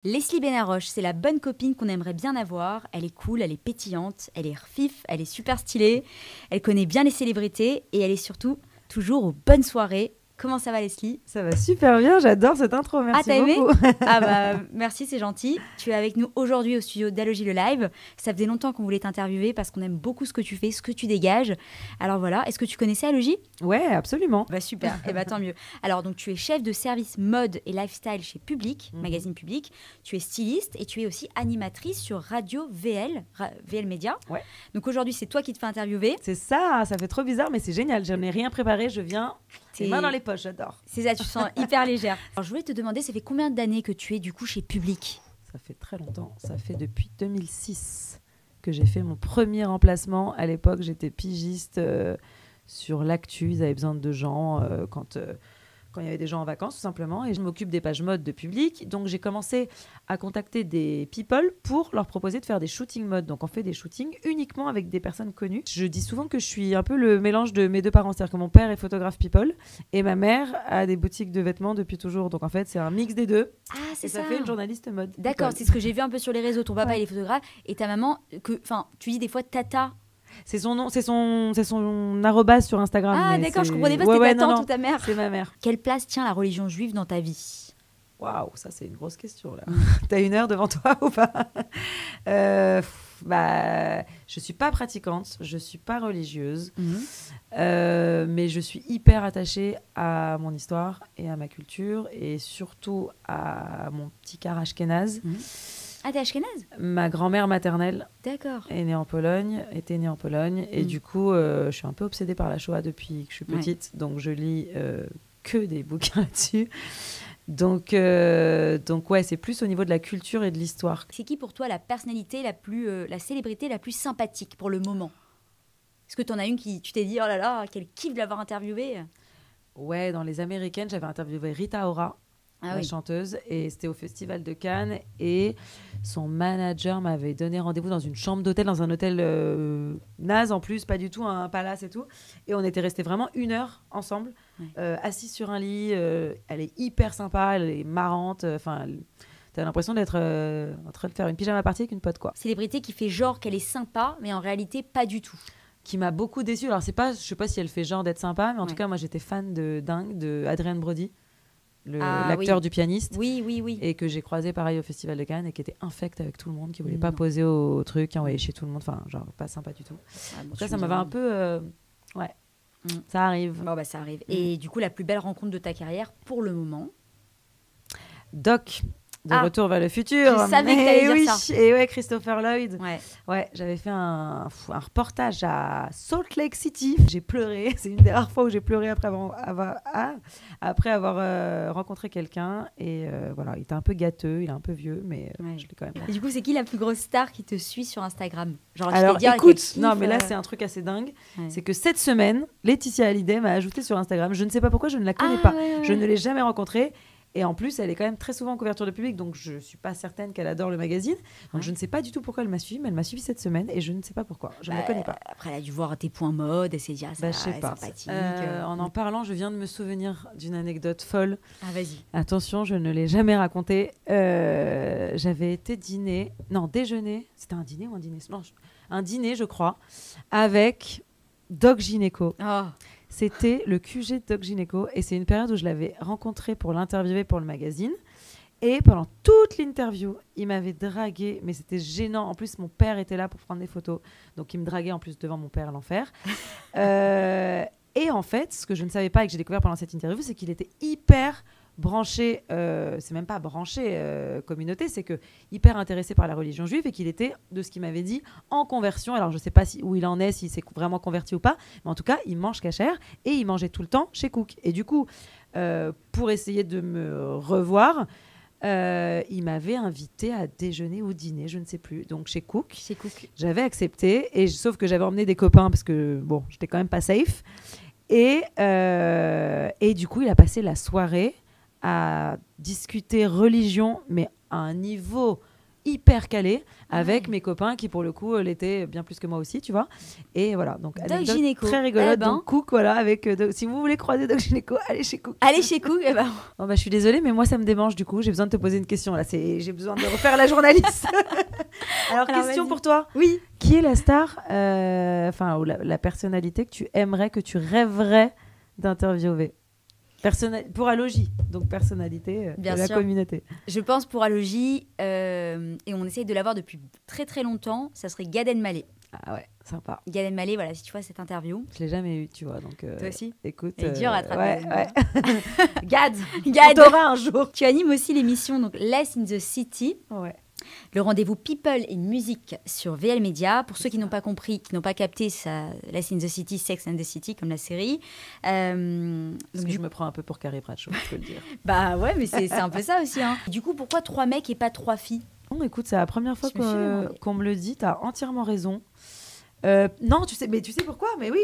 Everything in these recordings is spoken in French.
Leslie Benaroche, c'est la bonne copine qu'on aimerait bien avoir. Elle est cool, elle est pétillante, elle est refif, elle est super stylée, elle connaît bien les célébrités et elle est surtout toujours aux bonnes soirées. Comment ça va, Leslie? Ça va super bien, j'adore cette intro, merci t'as aimé? beaucoup. Ah bah merci, c'est gentil. Tu es avec nous aujourd'hui au studio d'Alogie le Live. Ça faisait longtemps qu'on voulait t'interviewer parce qu'on aime beaucoup ce que tu fais, ce que tu dégages. Alors voilà, est-ce que tu connaissais Alogie? Ouais, absolument. Bah super, et bah tant mieux. Alors donc tu es chef de service mode et lifestyle chez Public, magazine Public. Tu es styliste et tu es aussi animatrice sur Radio VL, VL Média. Ouais. Donc aujourd'hui c'est toi qui te fais interviewer. C'est ça fait trop bizarre, mais c'est génial. Je n'ai rien préparé, je viens les mains dans les poches, j'adore. C'est ça, tu te sens hyper légère. Alors je voulais te demander, ça fait combien d'années que tu es du coup chez Public? Ça fait très longtemps, ça fait depuis 2006 que j'ai fait mon premier remplacement. À l'époque, j'étais pigiste sur l'actu, ils avaient besoin de gens quand il y avait des gens en vacances, tout simplement. Et je m'occupe des pages mode de Public. Donc, j'ai commencé à contacter des people pour leur proposer de faire des shootings mode. Donc, on fait des shootings uniquement avec des personnes connues. Je dis souvent que je suis un peu le mélange de mes deux parents. C'est-à-dire que mon père est photographe people et ma mère a des boutiques de vêtements depuis toujours. Donc, en fait, c'est un mix des deux. Ah, c'est ça. Ça fait une journaliste mode. D'accord, people. c'est ce que j'ai vu un peu sur les réseaux. Ton papa, il est photographe et ta maman, tu dis des fois tata. C'est son nom, c'est son arrobase sur Instagram. Ah d'accord, je comprenais pas si c'était ta tante ou ta mère. C'est ma mère. Quelle place tient la religion juive dans ta vie? Waouh, ça c'est une grosse question là. T'as une heure devant toi ou pas? Je suis pas pratiquante, je suis pas religieuse, mais je suis hyper attachée à mon histoire et à ma culture et surtout à mon petit cœur ashkénaze. Ah, t'es ashkénaze? Ma grand-mère maternelle D'accord. était née en Pologne, et du coup, je suis un peu obsédée par la Shoah depuis que je suis petite, donc je lis que des bouquins là-dessus. Donc ouais, c'est plus au niveau de la culture et de l'histoire. C'est qui pour toi la personnalité la célébrité la plus sympathique pour le moment? Est-ce que t'en as une qui, tu t'es dit, oh là là, quel kiff de l'avoir interviewée? Ouais, dans les américaines, j'avais interviewé Rita Ora. La chanteuse, et c'était au Festival de Cannes, et son manager m'avait donné rendez-vous dans une chambre d'hôtel, dans un hôtel naze en plus, pas du tout un palace et tout, et on était restés vraiment 1 heure ensemble, assis sur un lit. Elle est hyper sympa, elle est marrante, t'as l'impression d'être en train de faire une pyjama party avec une pote, quoi. Célébrité qui fait genre qu'elle est sympa, mais en réalité pas du tout. Qui m'a beaucoup déçue. Alors je sais pas si elle fait genre d'être sympa, mais en tout cas moi j'étais fan de Adrien Brody, l'acteur du pianiste, oui, et que j'ai croisé pareil au Festival de Cannes, et qui était infect avec tout le monde, qui voulait pas poser au truc, qui envoyait chez tout le monde, enfin genre pas sympa du tout. Ça m'avait un peu ça arrive. Bon bah ça arrive. Et du coup, la plus belle rencontre de ta carrière pour le moment? Doc de Retour vers le futur. Je savais que t'allais dire ça. Et ouais, Christopher Lloyd. Ouais, j'avais fait un reportage à Salt Lake City. J'ai pleuré. C'est une des rares fois où j'ai pleuré après avoir rencontré quelqu'un. Et voilà, il était un peu gâteux, il est un peu vieux, mais je l'ai quand même. Et du coup, c'est qui la plus grosse star qui te suit sur Instagram? Genre, alors, écoute, non, mais là, c'est un truc assez dingue. C'est que cette semaine, Laetitia Hallyday m'a ajouté sur Instagram. Je ne sais pas pourquoi, je ne la connais pas. Je ne l'ai jamais rencontrée. Et en plus, elle est quand même très souvent en couverture de Public, donc je ne suis pas certaine qu'elle adore le magazine. Donc je ne sais pas du tout pourquoi elle m'a suivi, mais elle m'a suivi cette semaine et je ne sais pas pourquoi. Je ne la connais pas. Après, elle a dû voir tes points mode, elle s'est dit, ça, je sais pas. sympathique. En parlant, je viens de me souvenir d'une anecdote folle. Ah, vas-y. Attention, je ne l'ai jamais racontée. J'avais été déjeuner. C'était un dîner ou un dîner? Non, un dîner, je crois, avec Doc Gynéco. Oh. C'était le QG de Doc Gynéco, et c'est une période où je l'avais rencontré pour l'interviewer pour le magazine. Et pendant toute l'interview, il m'avait dragué, mais c'était gênant. En plus, mon père était là pour prendre des photos, donc il me draguait en plus devant mon père, l'enfer. Et en fait, ce que je ne savais pas et que j'ai découvert pendant cette interview, c'est qu'il était hyper branché, c'est même pas branché communauté, c'est que hyper intéressé par la religion juive, et qu'il était, de ce qu'il m'avait dit, en conversion. Alors je sais pas où il en est, s'il s'est vraiment converti ou pas, mais en tout cas il mange cachère, et il mangeait tout le temps chez Cook. Et du coup, pour essayer de me revoir, il m'avait invité à déjeuner ou dîner, je ne sais plus, donc chez Cook. J'avais accepté, sauf que j'avais emmené des copains parce que bon, j'étais quand même pas safe, et du coup il a passé la soirée à discuter religion, mais à un niveau hyper calée avec mes copains qui pour le coup l'étaient bien plus que moi aussi, tu vois. Et voilà, donc Doc anecdote Gynéco. très rigolote. Eh ben. Donc Cook, voilà, avec si vous voulez croiser Doc Gynéco, allez chez Cook. Allez chez Cook. Eh ben. Bon, bah, je suis désolée, mais moi ça me démange du coup. J'ai besoin de te poser une question là. J'ai besoin de refaire la journaliste. Alors question vas-y. pour toi. Oui. Qui est la star, ou la personnalité que tu aimerais, que tu rêverais d'interviewer? Pour Alogie, donc personnalité Bien de la sûr. communauté. Je pense pour Alogie, et on essaye de l'avoir depuis très très longtemps, ça serait Gad Elmaleh. Ah ouais, sympa. Gad Elmaleh, voilà, si tu vois cette interview. Je l'ai jamais eu, tu vois. Donc, Toi aussi. écoute. Elle est dure à ouais, attraper. ouais. Gad, Gad. on t'aura un jour. Tu animes aussi l'émission donc Less in the City, Ouais. le rendez-vous People et musique sur VL Media. Pour ceux qui n'ont pas compris, qui n'ont pas capté, ça, Less in the City, Sex and the City, comme la série. Parce que je me prends un peu pour Carrie Bradshaw, je peux le dire. Bah ouais, mais c'est un peu ça aussi. Hein. Du coup, pourquoi 3 mecs et pas 3 filles? Bon, écoute, c'est la première fois Je me suis demandé. qu'on me le dit. T'as entièrement raison. Non, tu sais pourquoi? Mais oui,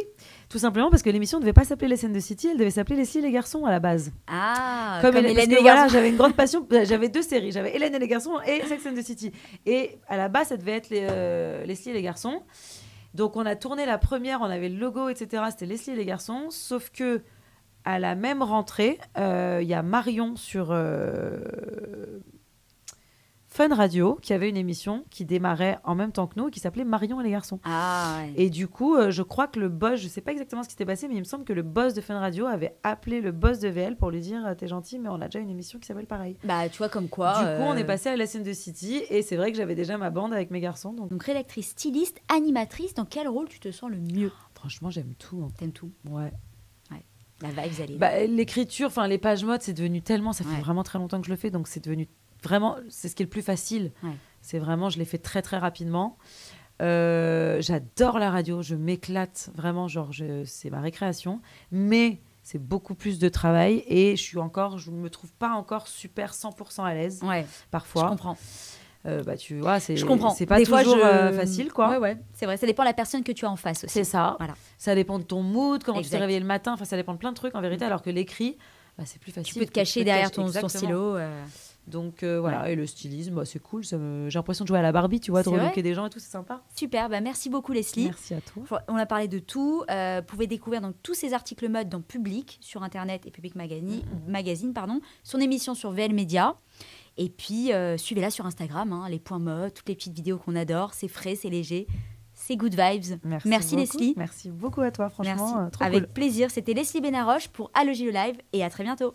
tout simplement parce que l'émission ne devait pas s'appeler Les Scènes de City, elle devait s'appeler Leslie et les garçons à la base. Ah, Comme Hélène parce et que les voilà, garçons. j'avais une grande passion. J'avais 2 séries, j'avais Hélène et les garçons et Sex and the City. Et à la base, ça devait être Leslie et les garçons. Donc on a tourné la première, on avait le logo, etc. C'était Leslie et les garçons, sauf que à la même rentrée, il y a Marion sur Fun Radio qui avait une émission qui démarrait en même temps que nous et qui s'appelait Marion et les garçons. Ah ouais. Et du coup, je crois que le boss, je sais pas exactement ce qui s'était passé, mais il me semble que le boss de Fun Radio avait appelé le boss de VL pour lui dire t'es gentil, mais on a déjà une émission qui s'appelle pareil. Bah tu vois comme quoi. Du coup, on est passé à la scène de City et c'est vrai que j'avais déjà ma bande avec mes garçons. Donc, rédactrice, styliste, animatrice, dans quel rôle tu te sens le mieux? franchement, j'aime tout. Hein. T'aimes tout. Ouais. La vibe, elle est. Bah, l'écriture, enfin les pages mode, c'est devenu tellement, ça fait Ouais. vraiment très longtemps que je le fais, donc c'est devenu vraiment, c'est ce qui est le plus facile. Ouais. C'est vraiment, je l'ai fait très très rapidement. J'adore la radio, je m'éclate vraiment, c'est ma récréation, mais c'est beaucoup plus de travail et je me trouve pas encore super 100% à l'aise Ouais, parfois. je comprends. Bah tu vois, Je comprends. c'est pas Des toujours fois, facile quoi. Ouais, c'est vrai. Ça dépend de la personne que tu as en face aussi. C'est ça. Voilà. Ça dépend de ton mood, comment tu Exact. t'es réveillé le matin. Enfin, ça dépend de plein de trucs en vérité. Alors que l'écrit, bah, c'est plus facile. Tu peux te cacher derrière ton Exactement. stylo. Donc voilà. Et le stylisme, bah, c'est cool. J'ai l'impression de jouer à la Barbie, tu vois, de C'est relooker vrai des gens et tout, c'est sympa. Super. Bah, merci beaucoup, Leslie. Merci à toi. On a parlé de tout. Vous pouvez découvrir donc tous ces articles mode dans Public sur Internet et Public Magazine, son émission sur VL Media. Et puis, suivez-la sur Instagram, hein, les points mode, toutes les petites vidéos qu'on adore. C'est frais, c'est léger, c'est good vibes. Merci beaucoup. Leslie. Merci beaucoup à toi, franchement. Merci. Trop Avec cool. plaisir. C'était Leslie Benaroche pour Alogie le Live et à très bientôt.